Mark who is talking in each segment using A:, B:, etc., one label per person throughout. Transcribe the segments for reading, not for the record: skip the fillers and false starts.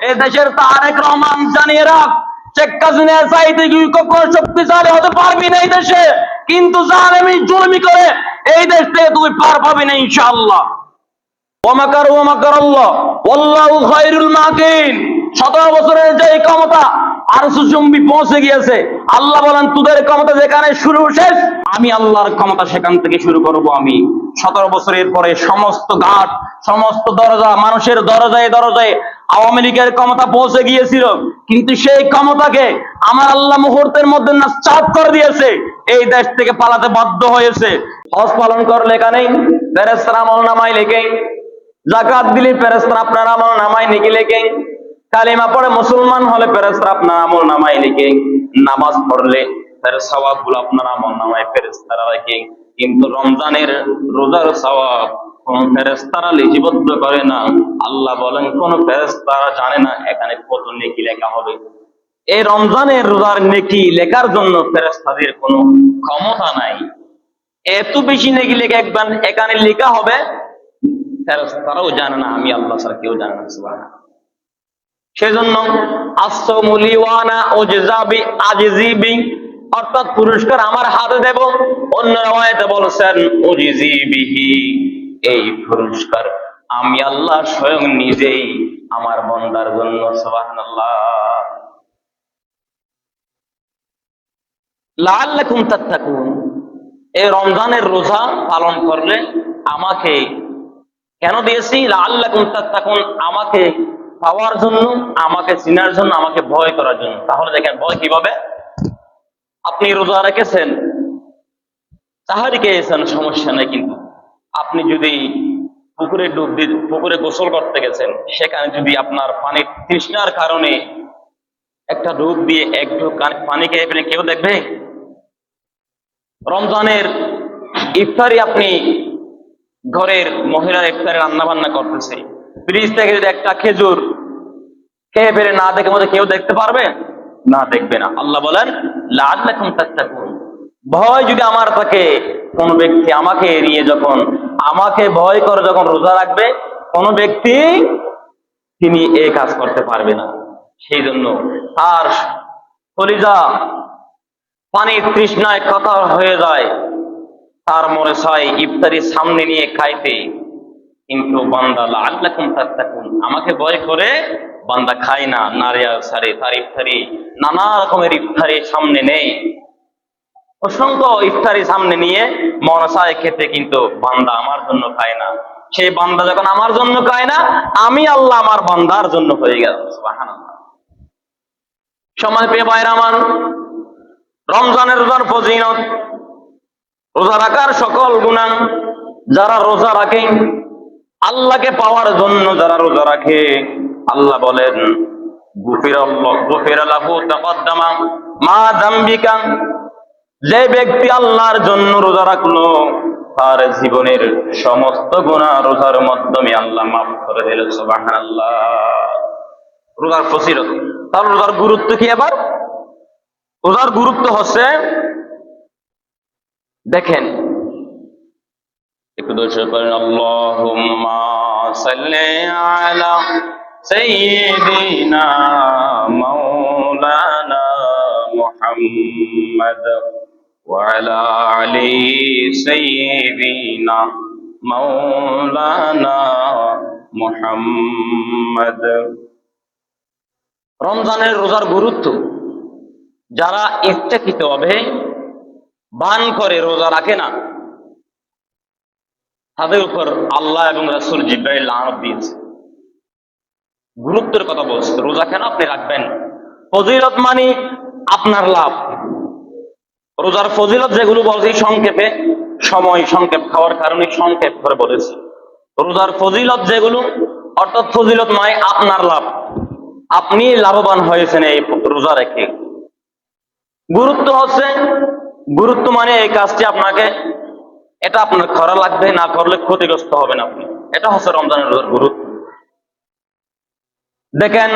A: এই দেশের তারেক রহমান জানিয়ে রাখ, শেখ হাসিনার চাইতে কখনো শক্তিশালী হতে পারবি না এই দেশে, কিন্তু জালেমি জুলমি করে এই দেশ থেকে তুই পার পাবি না ইনশাআল্লাহ। ওয়ামাকারু ওয়ামাকারাল্লাহ ওয়াল্লাহু খায়রুল মাকিরিন। 17 বছরের যে ক্ষমতা আরশ চুম্বি পৌঁছে গিয়েছে, আল্লাহ বলেন তোদের ক্ষমতা যেখানে শুরু শেষ, আমি আল্লাহর ক্ষমতা সেখান থেকে শুরু করব। আমি 17 বছরের পরে সমস্ত ঘাট, সমস্ত দরজা, মানুষের দরজায় দরজায় আওয়ামী লীগের ক্ষমতা পৌঁছে গিয়েছিল, কিন্তু সেই ক্ষমতাকে আমার আল্লাহ মুহূর্তের মধ্যে নাস্তাত করে দিয়েছে, এই দেশ থেকে পালাতে বাধ্য হয়েছে। হজ পালন করলে এখানে ফেরেশতারা আমলনামায় লেখে, যাকাত দিলে ফেরেশতারা আপনার আমলনামায় নেকি লেখে, কালিমা পড়ে মুসলমান হলে ফেরেশতারা আপনার আমলনামায় লেখে, নামাজ পড়লে সওয়াবগুলো আপনার আমলনামায় ফেরেশতারা লেখে। কিন্তু রমজানের রোজার সওয়াব কোন ফেরেশতারা লিপিবদ্ধ করে না। আল্লাহ বলেন কোন ফেরেশতারা জানে না এখানে কত নেকি লেখা হবে। এই রমজানের রোজার নেকি লেখার জন্য ফেরেশতাদের কোনো ক্ষমতা নাই। এত বেশি নেকি লেখা একবার এখানে লেখা হবে, ফেরেশতারাও জানে না, আমি আল্লাহ ছাড়া কেউ জানে না। সুবহানাল্লাহ। সেজন্য আসসামুলি ওয়ানা ওজজাবি আজিজিবি, অর্থাৎ পুরস্কার আমার হাতে দেব। অন্য রাওয়ায়াতে বলেছেন ওজিজিবিহি, এই পুরস্কার আমি আল্লাহ স্বয়ং নিজেই আমার বান্দার জন্য। সুবহানাল্লাহ। লাআল্লাকুম তাত্তাকুন, এই রমজানের রোজা পালন করলে আমাকে কেন দিয়েছি? লাআল্লাকুম তাত্তাকুন, আমাকে পাওয়ার জন্য, আমাকে চিনার জন্য, আমাকে ভয় করার জন্য। তাহলে দেখেন ভয় কিভাবে। আপনি রোজা রেখেছেন, তাহারি খেয়েছেন, সমস্যা নেই, কিন্তু আপনি যদি পুকুরে ডুব দিয়ে পুকুরে গোসল করতে গেছেন, সেখানে যদি আপনার পানির তৃষ্ণার কারণে একটা ডুব দিয়ে এক ঢোক পানি খেয়ে ফেলে, কেউ দেখবে? রমজানের ইফতারি আপনি ঘরের মহিলার ইফতারে রান্না বান্না করতেছে, ফ্রিজ থেকে যদি একটা খেজুর খেয়ে ফেলে না দেখে মধ্যে কেউ দেখতে পারবে না? দেখবে না। আল্লাহ বলেন লাআল্লাকুম তাত্তাকুন, ভয় যদি আমার থাকে, কোন ব্যক্তি আমাকে এড়িয়ে যখন, আমাকে ভয় করে যখন রোজা রাখবে, কোন ব্যক্তি তিনি এই কাজ করতে পারবে না। সেই জন্য তার কলিজা পানির তৃষ্ণায় কাতর হয়ে যায়, তার মনে চায় ইফতারি সামনে নিয়ে খাইতে, কিন্তু বান্দা লাআল্লাকুম তাত্তাকুন, আমাকে ভয় করে বান্দা খায় না, নারিয়া ছাড়ে, তার ইফতারি নানা রকমের ইফতারি সামনে নেই, অসংখ্য ইফতারি সামনে নিয়ে মনে চায় খেতে, কিন্তু বান্দা আমার জন্য খায় না। সেই বান্দা যখন আমার জন্য খায় না, আমি আল্লাহ আমার বান্দার জন্য হয়ে গেল। সুবহানাল্লাহ। সময় পেয়ে ভাইরা আমার, রমজানের রোজার ফজিলত, রোজা রাখার সকল গুনাহ, যারা রোজা রাখে আল্লাহকে পাওয়ার জন্য, যারা রোজা রাখে, আল্লাহ বলেন গুফিরা লাহু তাকাদ্দামা মা যামবিকা, যে ব্যক্তি আল্লাহর জন্য রোজা রাখলো, তার জীবনের সমস্ত গুনাহ রোজার মাধ্যমে আল্লাহ মাফ করে দিল। সুবহানাল্লাহ। রোজার ফজিলত, তার রোজার গুরুত্ব কি? এবার রোজার গুরুত্ব হচ্ছে, দেখেন একটু দর্শক করেন, আল্লাহুম্মা সাল্লি আলা সাইয়্যিদিনা মাওলানা মুহাম্মদ ওয়া আলা আলি সাইয়্যিদিনা মাওলানা মুহাম্মদ। রমজানের রোজার গুরুত্ব, যারা ইচ্ছাকৃতভাবে বান করে রোজা রাখে না, তাদের উপর আল্লাহ এবং রাসূল জিবরাইল লানত দিয়েছে। গুরুত্বের কথা বলছে, রোজা কেন আপনি রাখবেন? ফজিলত মানে আপনার লাভ। রোজার ফজিলত যেগুলো বলছি সংক্ষেপে, সময় সংক্ষেপ খাওয়ার কারণে সংক্ষেপ করে বলেছি। রোজার ফজিলত যেগুলো, অর্থাৎ ফজিলত মানে আপনার লাভ, আপনি লাভবান হয়েছেন এই রোজা রেখে। গুরুত্ব হচ্ছে, গুরুত্ব মানে এই কাজটি আপনাকে, এটা আপনার করা লাগবে, না করলে ক্ষতিগ্রস্ত হবেন আপনি। এটা হচ্ছে রমজানের রোজার গুরুত্ব। দেখেন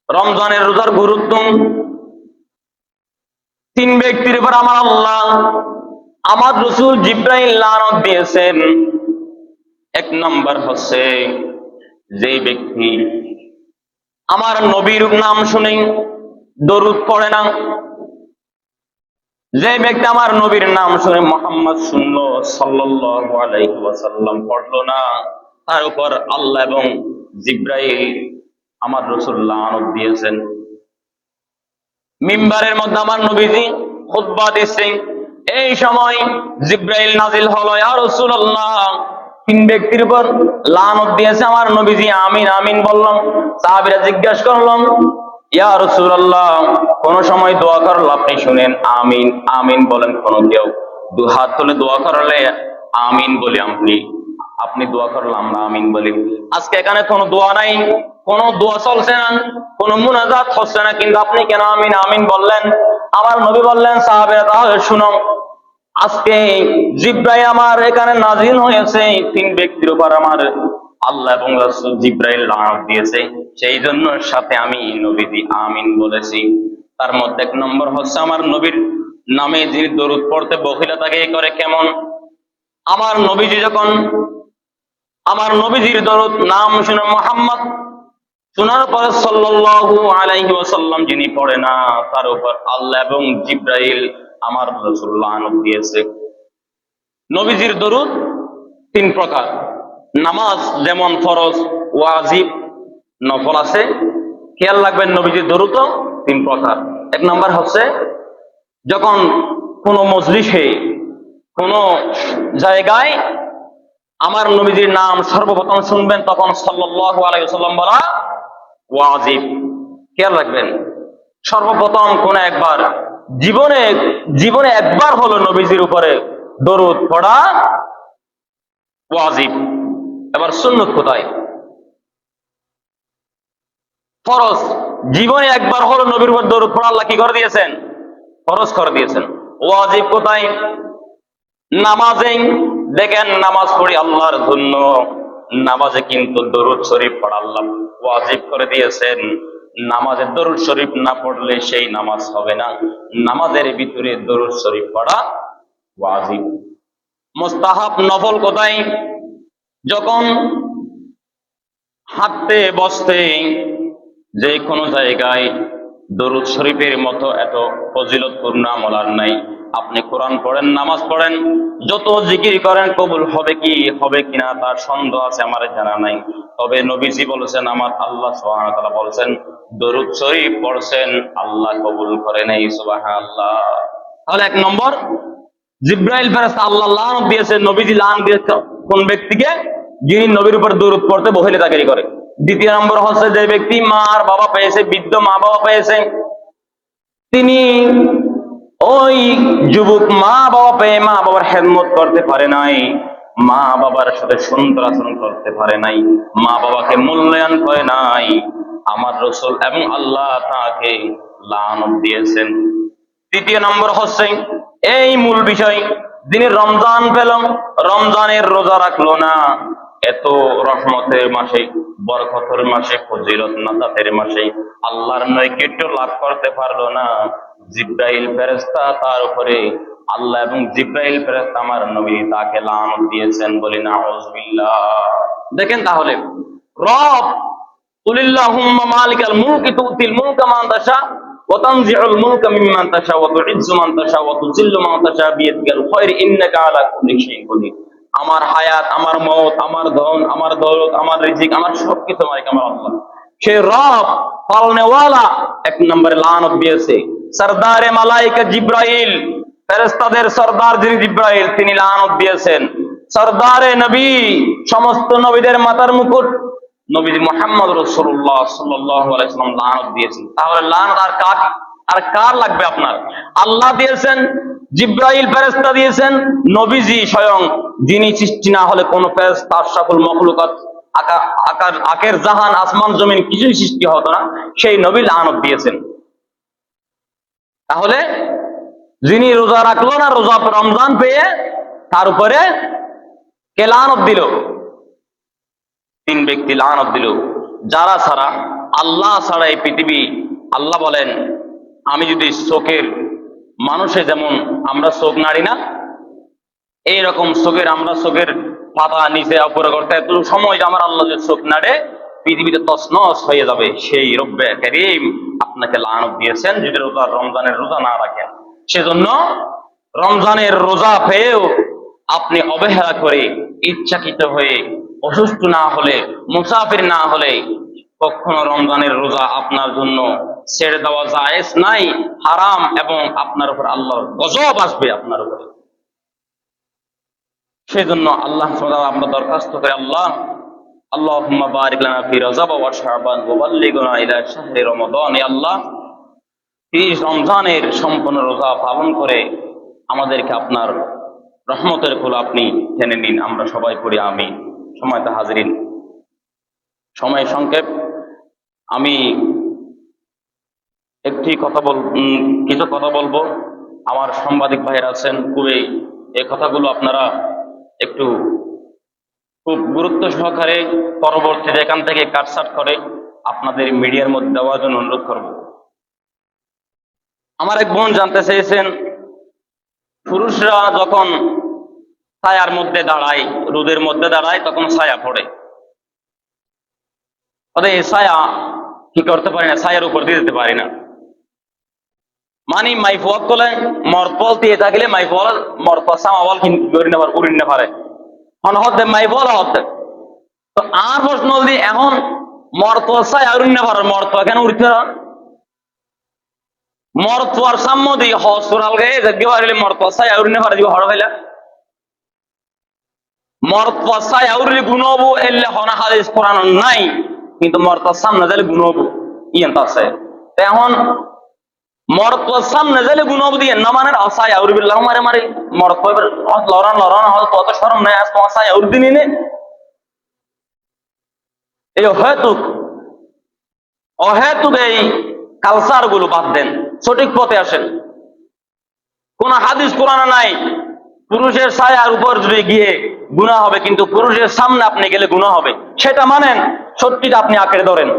A: রমজানের রোজার গুরুত্ব, 3 ব্যক্তির উপর আমার আল্লাহ, আমার রাসূল জিবরাইল লানত দিয়েছেন। 1 নম্বর হচ্ছে যে ব্যক্তি আমার নবীর নাম শুনেই দরুদ পড়ে না। যে ব্যক্তি আমার নবীর নাম শুনে মুহাম্মদ শুনলো সাল্লাল্লাহু আলাইহি ওয়াসাল্লাম পড়লো না, তার উপর আল্লাহ এবং জিব্রাইল আমার রাসূল লানত দিয়েছেন। মিম্বারের মধ্যে আমার নবীজি খুতবা দিচ্ছেন, এই সময় জিব্রাইল নাজিল হলো, ইয়া রাসূলুল্লাহ, তিন ব্যক্তির উপর লানত দিয়েছে। আমার নবীজি আমিন আমিন বললাম। সাহাবীরা জিজ্ঞাসা করলাম, ইয়া রাসূলুল্লাহ, কোন সময় দোয়া করলে আপনি শুনেন আমিন আমিন বলেন, কোন কেউ দু হাত তুলে দোয়া করলে আমিন বলি, আপনি দোয়া করলে আমরা আমিন বলি। আজকে এখানে কোনো দোয়া নাই, কোনো দোয়া চলছে না, কোনো মুনাজাত হচ্ছে না, কিন্তু আপনি কেন আমিন আমিন বললেন? আমার নবী বললেন, সাহাবীরা তাহলে শুনো, আজকে জিব্রাইল আমার এখানে নাজিল হয়েছে, তিন ব্যক্তির উপর আমার আল্লাহ এবং রাসূল জিব্রাইল লানত দিয়েছে, সেই জন্য সাথে আমি নবীজি আমিন বলেছি। তার মধ্যে এক নম্বর হচ্ছে আমার নবীর নামে যিনি দরুদ পড়তে বখিলতাকে করে। কেমন? আমার নবীজি যখন আমার নবীজির দরুদ নাম শুনে মুহাম্মদ শোনার পরে সাল্লাল্লাহু আলাইহি ওয়াসাল্লাম যিনি পড়ে না, তার উপর আল্লাহ এবং জিব্রাইল আমার রাসূল লানত দিয়েছে। নবীজির দরুদ তিন প্রকার। নামাজ যেমন ফরজ, ওয়াজিব, নফল আছে, খেয়াল রাখবেন নবীজির দরুদও তিন প্রকার। এক নম্বর হচ্ছে যখন কোন মজলিসে, কোন জায়গায় আমার নবীজির নাম সর্বপ্রথম শুনবেন, তখন সাল্লাল্লাহু আলাইহি ওয়াসাল্লাম বলা ওয়াজিব। খেয়াল রাখবেন, সর্বপ্রথম কোন একবার জীবনে একবার হলো নবীজির উপরে দরুদ পড়া ওয়াজিব। এবার সুন্নত কোথায়? ফরজ। জীবনে একবার হলো নবীর উপর দরুদ পড়া আল্লাহ কি করে দিয়েছেন? ফরজ করে দিয়েছেন। ওয়াজিব কোথায়? নামাজে। দেখেন, নামাজ পড়ি আল্লাহর জন্য, নামাজে কিন্তু দরুদ শরীফ পড়া আল্লাহ ওয়াজিব করে দিয়েছেন। নামাজে দরুদ শরীফ না পড়লে সেই নামাজ হবে না। নামাজের ভিতরে দরুদ শরীফ পড়া ওয়াজিব। মুস্তাহাব, নফল কোথায়? যখন হাঁটতে বসতে যে কোনো জায়গায় দরুদ শরীফের মতো এত ফজিলতপূর্ণ আমল আর নাই। আপনি কোরআন পড়েন, নামাজ পড়েন, যত জিকির করেন, কবুল হবে কি হবে কিনা তার সন্দেহ আছে, আমার জানা নাই। তবে নবীজি বলেছেন, আমার আল্লাহ সুবহানাহু ওয়া তাআলা বলেছেন, দরুদ শরীফ পড়ছেন আল্লাহ কবুল করে নেই। সুবহানাল্লাহ। তাহলে এক নম্বর, জিব্রাইল ফেরেশতা আল্লাহ লানত দিয়েছে, নবীজি লানত দিয়েছে কোন ব্যক্তিকে? যিনি নবীর উপর দরুদ পড়তে বখিলতাকারী করে। দ্বিতীয় নম্বর হচ্ছে যে ব্যক্তি মার বাবা পেয়েছে, বৃদ্ধ মা বাবা পেয়েছে, তিনি ওই যুবক মা বাবা পেয়ে মা বাবার খেদমত করতে পারে নাই, মা বাবার সাথে সুন্দর আচরণ করতে পারে নাই, মা বাবাকে মূল্যায়ন করে নাই, আমার রাসূল এবং আল্লাহ তাকে লানত দিয়েছেন। তৃতীয় নম্বর হচ্ছে এই মূল বিষয়, যিনি রমজান পেল, রমজানের রোজা রাখলো না, এত রহমতের মাসে, বরকতের মাসে, ফজিলত নাজাতের মাসে আল্লাহর নৈকট্য লাভ করতে পারলো না, জিব্রাইল ফেরেশতা তার উপরে, আল্লাহ এবং জিব্রাইল ফেরেশতা আমার নবী তাকে লানত দিয়েছেন। বলি নাউযুবিল্লাহ। দেখেন তাহলে রব, কুলিল্লাহুম্মা মালিকাল মুলকি তুতিল মুলকা মান তাশা ওয়া তানজিউল মুলকা মিম্মান তাশা ওয়া তুইজ্জু মান তাশা ওয়া তুযিল্লু মান তাশা বিয়াদিকাল খায়র ইন্নাকা আলা কুল্লি শাইইন কাদির। আমার হায়াত, আমার মওত, আমার ধন, আমার দৌলত, আমার রিজিক, আমার সবকিছু মালিক আমার আল্লাহ। সে রব পালনেওয়ালা এক নম্বরে লানত দিয়েছে। সরদারে মালাইকা জিব্রাইল, ফেরেশতাদের সরদার যিনি জিব্রাইল, তিনি লানত দিয়েছেন। সরদারে নবী, সমস্ত নবীদের মাথার মুকুট নবী মুহাম্মদ রাসূলুল্লাহ সাল্লাল্লাহু আলাইহি ওয়াসাল্লাম লানত দিয়েছেন। তাহলে লানত আর কার লাগবে? আপনার। আল্লাহ দিয়েছেন, জিব্রাইল ফেরেশতা দিয়েছেন, নবীজি স্বয়ং, যিনি সৃষ্টি না হলে কোন ফেরেশতা, সকল মাখলুকাত, আকার জাহান, আসমান জমিন কিছুই সৃষ্টি হতো না, সেই নবী লানত দিয়েছেন। তাহলে যিনি রোজা রাখলো না, রোজা রমজান পেয়ে, তার উপরে কে লানত দিল? তিন ব্যক্তি লানত দিল, যারা ছাড়া, আল্লাহ ছাড়া এই পৃথিবী। আল্লাহ বলেন, আমি যদি চোখের, মানুষে যেমন আমরা চোখ নাড়ি না, এইরকম চোখের, আমরা চোখের পাতা নিচে উপরে করতে এত সময় আমার আল্লাহ যে চোখ নাড়ে, পৃথিবীতে তছনছ হয়ে যাবে, সেই রব্বে কারীম আপনাকে লানত দিয়েছেন যদি রমজানের রোজা না রাখেন। সেজন্য রমজানের রোজা পেয়েও আপনি অবহেলা করে, ইচ্ছাকৃত হয়ে, অসুস্থ না হলে, মুসাফির না হলে কখনো রমজানের রোজা আপনার জন্য ছেড়ে দেওয়া জায়েজ নাই, হারাম, এবং আপনার উপর আল্লাহর গজব আসবে আপনার উপরে। সেই জন্য আল্লাহ সুবহানাহু আমরা দরখাস্ত করে, আল্লাহুম্মা বারিক লানা ফি রজব ওয়া শাবান ওয়া বাল্লিগনা ইলা শাহরি রমাদান। আল্লাহ, এই রমজানের সম্পূর্ণ রোজা পালন করে আমাদেরকে আপনার রহমতের কোল আপনি টেনে নিন। আমরা সবাই পড়ি আমিন। সময়তে হাজিরিন, সময় সংক্ষেপ, আমি কিছু কথা বলবো। আমার সাংবাদিক ভাইয়েরা আছেন খুবই, এই কথাগুলো আপনারা একটু খুব গুরুত্ব সহকারে পরবর্তীতে এখান থেকে কাটছাট করে আপনাদের মিডিয়ার মধ্যে দেওয়ার জন্য অনুরোধ করব। আমার এক বোন জানতে চেয়েছেন, পুরুষরা যখন ছায়ার মধ্যে দাঁড়ায়, রোদের মধ্যে দাঁড়ায়, তখন ছায়া পড়ে, এই ছায়া কি করতে পারি না, ছায়ার উপর দিয়ে দিতে পারি না, মানে মাইফল তোলে মরপল দিয়ে থাকলে মাইফল মরপল সামাবল উড়িন না পারে হতে মাইফল হতে। তো আর প্রশ্ন যদি এখন মরপল ছায়া উড়িন না পারে, মরপ কেন উড়তে মরপর সাম্য দিয়ে হসুরাল গায়ে দেখতে পারলে মরপল ছায়া উড়িন না পারে দিব হড় হইলা মরপল ছায়া উড়লে গুণবো এলে হনা হাদিস কোরআন নাই, কিন্তু মরপর সামনে যাইলে গুণবো ইয়েন আছে। এখন মরত সামনে যাইলে গুণব দিয়ে না মানে ছায়া উড়বিল্লাহ মারে মারে মরত লড়ান লড়ান হয়তো অত শরম নাই, আজ তোমার ছায়া উড়দিনই নে। এই অহেতুক এই কালচার গুলো বাদ দেন, সঠিক পথে আসেন। কোন হাদিস কোরআনে নাই পুরুষের ছায়ার উপর যদি গিয়ে গুনাহ হবে, কিন্তু পুরুষের সামনে আপনি গেলে গুনাহ হবে, সেটা মানেন, সত্যিটা আপনি আঁকড়ে ধরেন।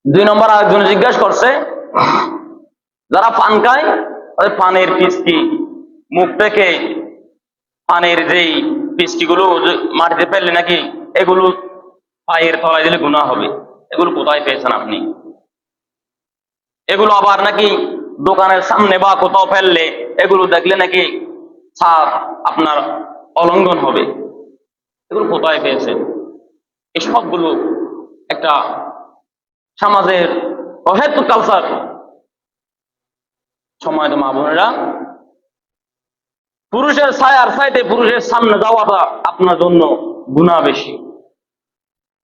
A: 2 নম্বর আরেকজন জিজ্ঞাসা করছে, যারা পান খায় পানের পিচকি মুখ থেকে পানের যেই পিচকি গুলো মাটিতে ফেললে নাকি এগুলো পায়ের তলায় দিলে গুনাহ হবে। এগুলো কোথায় পেয়েছেন আপনি? এগুলো আবার নাকি দোকানের সামনে বা কোথাও ফেললে এগুলো দেখলে নাকি আপনার অলঙ্ঘন হবে। এগুলো কোথায় পেয়েছেন? এই সবগুলো একটা সমাজের অহেতুক কালচার। সময় তো মা বোনেরা, পুরুষের ছায়ার চাইতে পুরুষের সামনে যাওয়াটা আপনার জন্য গুনাহ বেশি,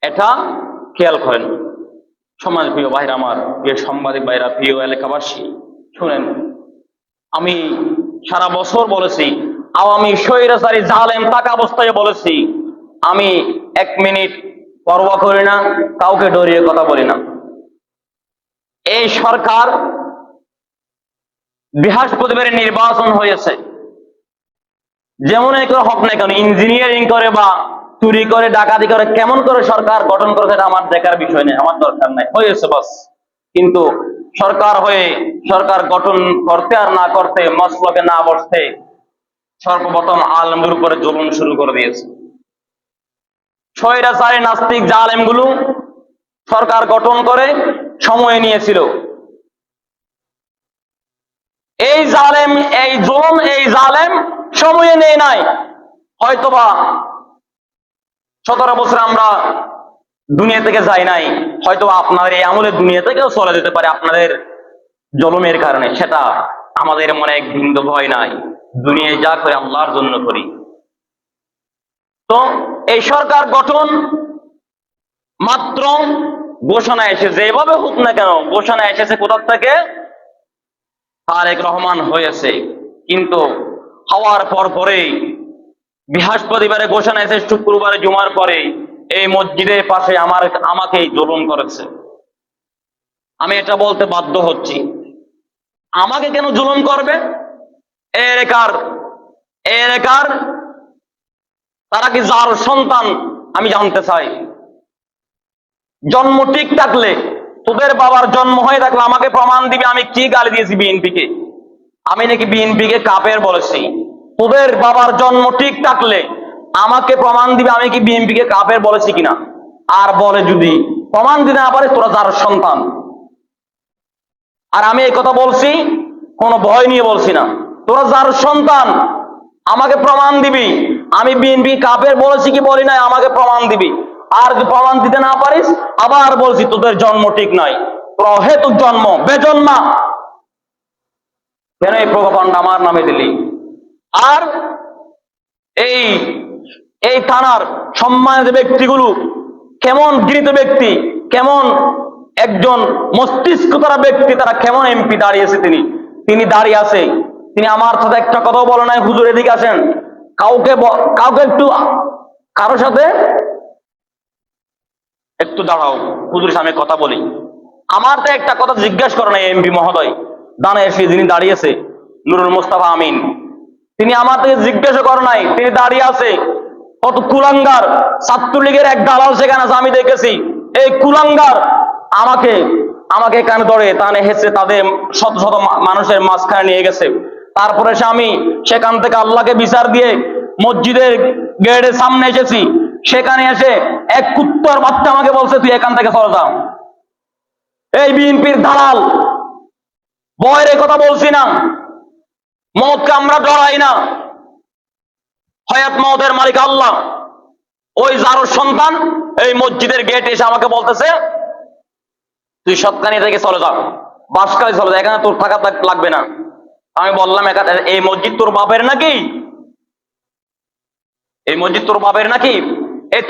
A: এটা খেয়াল করেন। সমাজ প্রিয় ভাইরা আমার, প্রিয় সাংবাদিক ভাইরা, প্রিয় এলাকাবাসী, শুনেন, আমি সারা বছর বলেছি, আওয়ামী স্বৈরাচারী জালেম টাকা অবস্থায় বলেছি, আমি 1 মিনিট পরোয়া করি না, কাউকে ডরিয়ে কথা বলি না। এই সরকার বৃহস্পতিবার নির্বাচন হয়েছে, যেমন হোক না কেন, ইঞ্জিনিয়ারিং করে বা চুরি করে ডাকাতি করে কেমন করে সরকার গঠন করেছে আমার দেখার বিষয় নেই, আমার দরকার নাই, হয়েছে বাস। কিন্তু সরকার হয়ে সরকার গঠন করতে আর না করতে, মসলকে না বসতে, সর্বপ্রথম আলেমদের উপরে জুলুম শুরু করে দিয়েছে। স্বৈরাচারী নাস্তিক জালেমগুলো সরকার গঠন করে সময় নিয়েছিল। এই জালেম, এই জুলুম, এই জালেম সময়ে নেই নাই, হয়তোবা 17 বছর আমরা দুনিয়া থেকে যাই নাই, হয়তো আপনার এই আমলে দুনিয়া থেকেও চলে যেতে পারে আপনাদের জুলুমের কারণে, সেটা আমাদের মনে এক বিন্দু ভয় নাই। দুনিয়ায় যা করে আল্লাহর জন্য করি। তো এই সরকার গঠন মাত্র ঘোষণা এসেছে, যেভাবে হোক না কেন ঘোষণা এসেছে কোথা থেকে, তারেক রহমান হয়েছে। কিন্তু হওয়ার পরেই বৃহস্পতিবারে ঘোষণা এসেছে, শুক্রবারে জুমার পরে এই মসজিদের পাশে আমাকেই জুলুম করেছে। আমি এটা বলতে বাধ্য হচ্ছি, আমাকে কেন জুলুম করবে? এলাকার তারা কি যার সন্তান? আমি জানতে চাই। জন্ম ঠিক থাকলে, তোদের বাবার জন্ম হয়ে থাকলে আমাকে প্রমাণ দিবে আমি কি গালি দিয়েছি বিএনপিকে। আমি নাকি বিএনপিকে কাফের বলেছি। তোদের বাবার জন্ম ঠিক থাকলে আমাকে প্রমাণ দিবে আমি কি বিএনপিকে কাফের বলেছি কিনা। আর বলে যদি প্রমাণ দিতে না পারে তোরা যার সন্তান। আর আমি এই কথা বলছি কোনো ভয় নিয়ে বলছি না, তোরা যার সন্তান আমাকে প্রমাণ দিবি। আমি বিএনপি কাফের বলেছি কি বলি নাই, আমাকে প্রমাণ দিবি। আর যদি প্রমাণ দিতে না পারিস, আবার বলছি তোদের জন্ম ঠিক নাই, তোর অহেতুক জন্ম, বেজন্মা। কেন এই প্রোপাগান্ডা আমার নামে দিলি? আর এই এই থানার সম্মানিত ব্যক্তিগুলো কেমন গৃহীত ব্যক্তি, কেমন একজন মস্তিষ্ক তারা ব্যক্তি, তারা কেমন এমপি দাঁড়িয়েছে, তিনি দাঁড়িয়ে আছে, তিনি আমার সাথে একটা কথাও বলে নাই, হুজুর এদিকে আসেন, কাউকে একটু কারোর সাথে একটু দাঁড়াও, হুজুরের সামনে কথা বলি। আমার তো একটা কথা জিজ্ঞাসা করে নাই এমপি মহোদয়, দানে এসে যিনি দাঁড়িয়েছে নুরুল মুস্তাফা আমিন, তিনি আমার থেকে জিজ্ঞাসা করে নাই, তিনি দাঁড়িয়ে আছে। কত কুলাঙ্গার ছাত্রলীগের এক দালাল সেখানে আছে, আমি দেখেছি। এই কুলাঙ্গার আমাকে কানে ধরে টানে হেসে তাদের শত শত মানুষের মাঝখানে নিয়ে গেছে। তারপরে আমি সেখান থেকে আল্লাহকে বিচার দিয়ে মসজিদের গেটের সামনে এসেছি, সেখানে এসে এক কুত্তার বাচ্চা আমাকে বলছে তুই এখান থেকে চলে যা। এই বিএনপির দালাল, ভয়ের কথা বলছি না, মওতকে আমরা ডরাই না, হায়াত মওতের মালিক আল্লাহ। ওই যার সন্তান এই মসজিদের গেট এসে আমাকে বলতেছে তুই সৎকানি থেকে চলে যা, বাসকালে চলে যা, এখানে তোর থাকা লাগবে না। আমি বললাম এই মসজিদ তোর বাপের নাকি? এই মসজিদ তোর বাপের নাকি? এই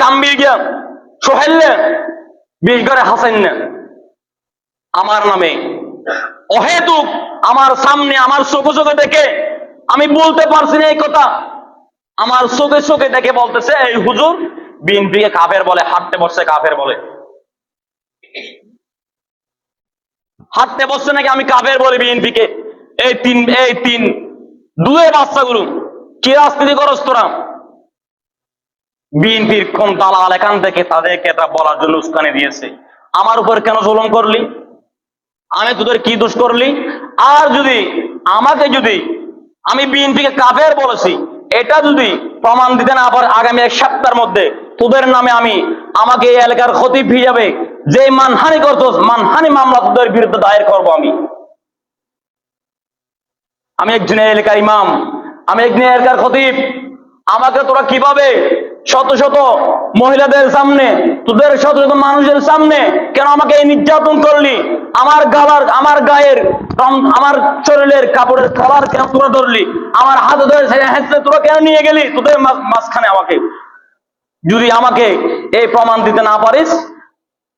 A: তাম্বির গিয়া সোহেল বিশ ঘরে হাসেন না আমার নামে অহেতুক আমার সামনে আমার চোখে দেখে, আমি বলতে পারছি না এই কথা, আমার চোখে দেখে বলতেছে এই হুজুর বিএনপিকে কাফের বলে, হাঁটতে বসছে কাফের বলে, হাঁটতে বসছে নাকি আমি কাফের বলে বিএনপিকে। এই তিন দুয়ে বাচ্চাগুলো কি রাজনীতি করস তোরা? বিএনপির কোন দালাল এখান থেকে তাদেরকে এটা বলার জন্য উস্কানি দিয়েছে? আমার উপর কেন জুলুম করলি? আমি তোদের কি দোষ করলি? আর যদি আমি বিএনপিকে কাফের বলেছি, এটা যদি প্রমাণ দিতে না পারে আগামী এক সপ্তাহের মধ্যে তোদের নামে আমাকে এই এলাকার খতিব হিসাবে যে মানহানি করছস, মানহানি মামলা তোদের বিরুদ্ধে দায়ের করবো। আমি একজন এলাকার ইমাম, আমি একজন এলাকার খতিব, আমাকে তোরা কিভাবে শত শত মহিলাদের সামনে, তোদের শত শত মানুষের সামনে কেন আমাকে এই নির্যাতন করলি? আমার গায়ের আমার শরীরের কাপড়ের কালার কেন তোরা ধরলি? আমার হাতে ধরে তোরা কেন নিয়ে গেলি তোদের মাঝখানে? যদি আমাকে এই প্রমাণ দিতে না পারিস,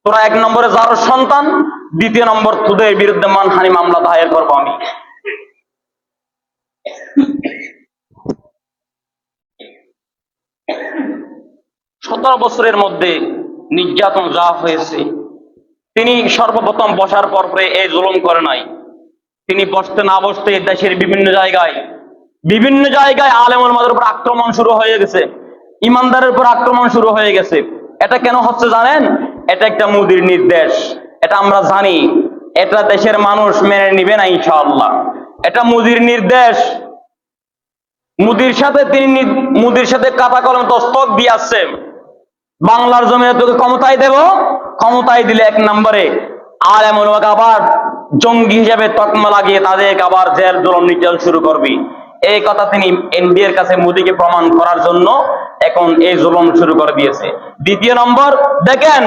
A: তোরা এক নম্বরে যার সন্তান, দ্বিতীয় নম্বর তোদের বিরুদ্ধে মানহানি মামলা দায়ের করবো আমি। 17 বছরের মধ্যে নির্যাতন যা হয়েছে, তিনি সর্বপ্রথম বসার পর এই জুলুম করে নাই। তিনি বসতে না বসতে দেশের বিভিন্ন জায়গায় আলেম ওলামাদের উপর আক্রমণ শুরু হয়ে গেছে, ইমানদারের উপর আক্রমণ শুরু হয়ে গেছে। এটা কেন হচ্ছে জানেন? এটা একটা মুদির নির্দেশ, এটা আমরা জানি, এটা দেশের মানুষ মেনে নিবে না ইনশাআল্লাহ। এটা মুদির নির্দেশ। মুদির সাথে কাটা কলম দস্তক দিয়ে আসছে, বাংলার জমিনে তোকে ক্ষমতায় দেব, ক্ষমতায় দিলে এক নম্বরে আলেম ওলামাকে আবার জঙ্গি হিসেবে তকমা লাগিয়ে তাদেরকে আবার জেল জুলুম নির্যাতন শুরু করবি। এই কথা তিনি এনডিএর কাছে মোদীকে প্রমাণ করার জন্য এখন এই জুলুম শুরু করে দিয়েছে। দ্বিতীয় নম্বর, দেখেন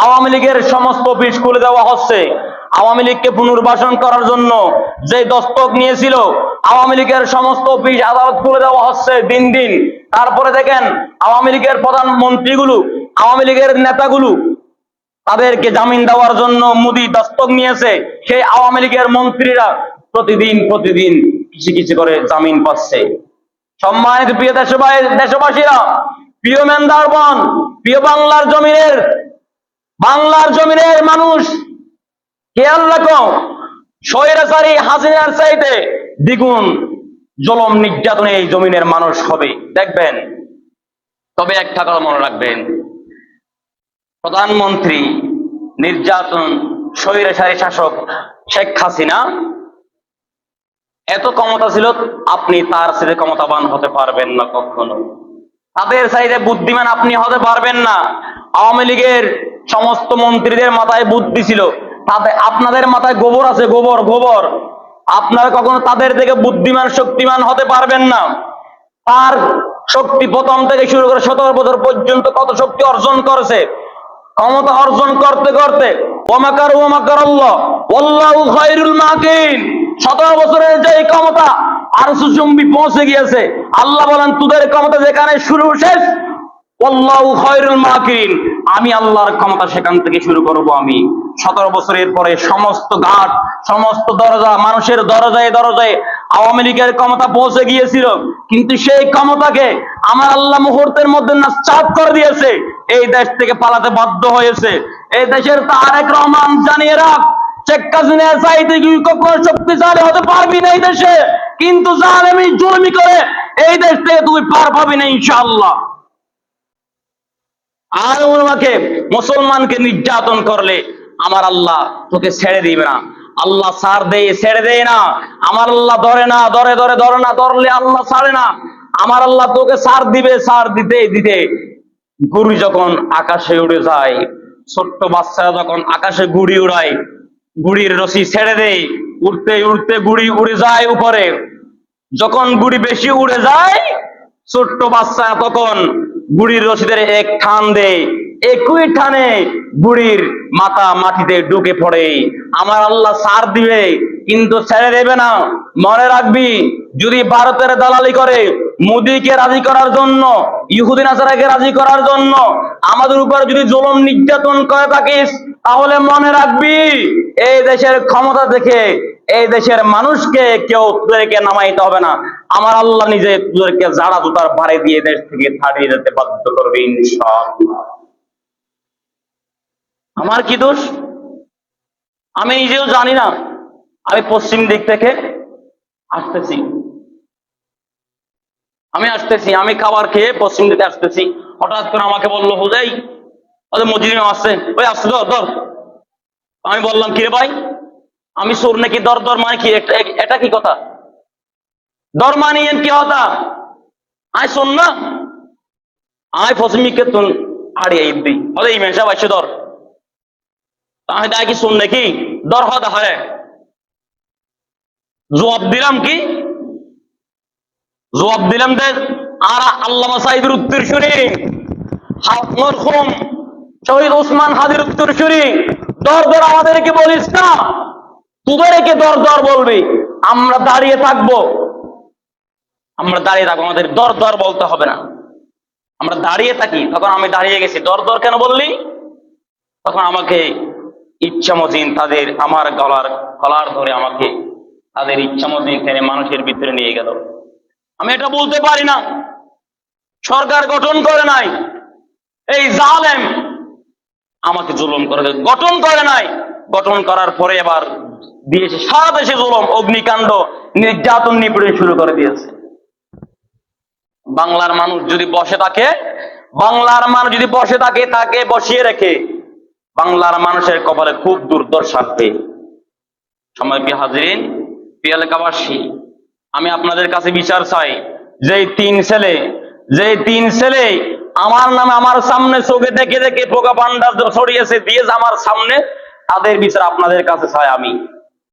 A: আওয়ামী লীগের সমস্ত অফিস খুলে দেওয়া হচ্ছে। আওয়ামী লীগকে পুনর্বাসন করার জন্য যে দস্তক নিয়েছিল, আওয়ামী লীগের সমস্ত অফিস আদালত খুলে দেওয়া হচ্ছে দিন দিন। তারপরে দেখেন আওয়ামী লীগের প্রধানমন্ত্রীগুলো, আওয়ামী লীগের নেতাগুলো, তাদেরকে জামিন দেওয়ার জন্য মোদী দস্তক নিয়েছে। সেই আওয়ামী লীগের মন্ত্রীরা প্রতিদিন কিছু করে জামিন পাচ্ছে। সম্মানিত প্রিয় দেশবাসীরা, প্রিয় মেন্দারগণ, প্রিয় বাংলার জমিনের মানুষ, খেয়াল রাখো, স্বৈরাচারী হাসিনার চাইতে দ্বিগুণ জুলুম নির্যাতনে এই জমিনের মানুষ হবে, দেখবেন। তবে একটা কথা মনে রাখবেন, প্রধানমন্ত্রী নির্যাতন স্বৈরাচারী শাসক শেখ হাসিনা এত ক্ষমতা ছিল, আপনি তার সাথে ক্ষমতাবান হতে পারবেন না কখনো। তাদের চাইতে বুদ্ধিমান আপনি হতে পারবেন না। আওয়ামী লীগের সমস্ত মন্ত্রীদের মাথায় বুদ্ধি ছিল, তাদের আপনাদের মাথায় গোবর আছে, গোবর গোবর। আপনারা কখনো তাদের থেকে বুদ্ধিমান শক্তিমান হতে পারবেন না। তার শক্তি প্রথম থেকে শুরু করে 17 বছর পর্যন্ত কত শক্তি অর্জন করেছে, ক্ষমতা অর্জন করতে করতে ওয়ামাকার ওয়ামাকার আল্লাহ ওয়াল্লাহু খায়রুল মাকিন। 17 বছরের যে ক্ষমতা আরশ চুম্বি পৌঁছে গিয়েছে, আল্লাহ বলেন তোদের ক্ষমতা যেখানে শুরু শেষ, ওয়াল্লাহু খায়রুল মাকিন, আমি আল্লাহর ক্ষমতা সেখান থেকে শুরু করব। আমি 17 বছরের পরে সমস্ত ঘাট, সমস্ত দরজা, মানুষের দরজায় দরজায় আওয়ামী লীগের ক্ষমতা পৌঁছে গিয়েছিল, কিন্তু সেই ক্ষমতাকে আমার আল্লাহ মুহূর্তের মধ্যে নাস্তাত করে দিয়েছে। এই দেশ থেকে পালাতে বাধ্য হয়েছে। এই দেশের তারেক রহমান জানিয়ে রাখ, শেখ হাসিনার চাইতে তুই কখনো শক্তিশালী হতে পারবি না এই দেশে, কিন্তু জালেমি জুলমি করে এই দেশ থেকে তুই পার পাবি না ইনশাআল্লাহ। আর আমাকে মুসলমানকে নির্যাতন করলে আমার আল্লাহ তোকে ছেড়ে দিবে না। আল্লাহ ছাড় দেয়, ছেড়ে দেয় না। আমার আল্লাহ ধরে না, ধরে ধরে ধরে না, ধরলে আল্লাহ ছাড়ে না। আমার আল্লাহ তোকে ছাড় দিবে, ছাড় দিতে দিতে গুড়ি যখন আকাশে উড়ে যায়, ছোট্ট বাচ্চারা যখন আকাশে গুড়ি উড়ায়, গুড়ির রশি ছেড়ে দেয়, উড়তে উড়তে গুড়ি উড়ে যায় উপরে। যখন গুড়ি বেশি উড়ে যায়, ছোট্ট বাচ্চা তখন বুড়ির রশিদের এক টান দেয়, একই টানে বুড়ির মাথা মাটিতে ঢুকে পড়ে। আমার আল্লাহ ছাড় দিবে, কিন্তু ছেড়ে দেবে না। মনে রাখবি, যদি ভারতের দালালি করে মোদীকে রাজি করার জন্য, ইহুদি নাসারাকে রাজি করার জন্য আমাদের উপর যদি জুলুম নির্যাতন করে থাকিস, তাহলে মনে রাখবি এই দেশের ক্ষমতা দেখে এই দেশের মানুষকে কেউ তোদেরকে নামাইতে হবে না। আমার আল্লাহ নিজে তোদেরকে জাড়া জুতার ভারে দিয়ে দেশ থেকে ছাড়িয়ে যেতে বাধ্য করবে ইনশাআল্লাহ। আমার কি দোষ? আমি নিজেও জানি না। আমি পশ্চিম দিক থেকে আসতেছি, আমি খাবার খেয়ে পশ্চিম দিকে আসতেছি, হঠাৎ করে আমাকে বললো হুজাই ওদের মজুরি আসছে, ওই আসছে ধর ধর। আমি বললাম কিরে ভাই, আমি সুর নাকি? দর দর মানে কি? এটা কি কথা? দর মানিয়েন কি হতা? আয় শোন না, আয় পশ্চিমিকে তুন হারিয়ে ইবদি হলে ইমেন সাহেব আসছে দর। আমি তাই কি শুন নাকি? দর হতা হারে জবাব দিলাম কি? জবাব দিলাম দে। আর আল্লামা সাহেবের উত্তর শুনি, মরহুম শহীদ ওসমান হাদির উত্তর শুনি, দর দর আমাদেরকে বলিস না, তোদেরকে দর দর বলবি। আমরা দাঁড়িয়ে থাকবো, আমাদের দর দর বলতে হবে না। আমরা দাঁড়িয়ে থাকি। তখন আমি দাঁড়িয়ে গেছি, দর দর কেন বললি? তখন আমাকে ইচ্ছা মতিন তাদের আমার গলার ধরে আমাকে তাদের ইচ্ছা মতিন এখানে মানুষের ভিতরে নিয়ে গেল। আমি এটা বলতে পারি না, সরকার গঠন করে নাই, এই জালেম আমাকে জুলুম করে গঠন করে নাই। গঠন করার পরে এবার দিয়েছে সারা দেশে জুলুম, অগ্নিকাণ্ড, নির্যাতন, নিপীড়ন শুরু করে দিয়েছে। বাংলার মানুষ যদি বসে থাকে, তাকে বসিয়ে রেখে বাংলার মানুষের কপালে খুব দুর্দশা আসবে। সময় কি হাজিরিন, প্রিয় এলাকাবাসী, আমি আপনাদের কাছে বিচার চাই, যে তিন ছেলে আমার নামে আমার সামনে চোখে দেখে দেখে পোকা পান্ডা ছড়িয়েছে দিয়েছে আমার সামনে, তাদের বিচার আপনাদের কাছে চাই আমি।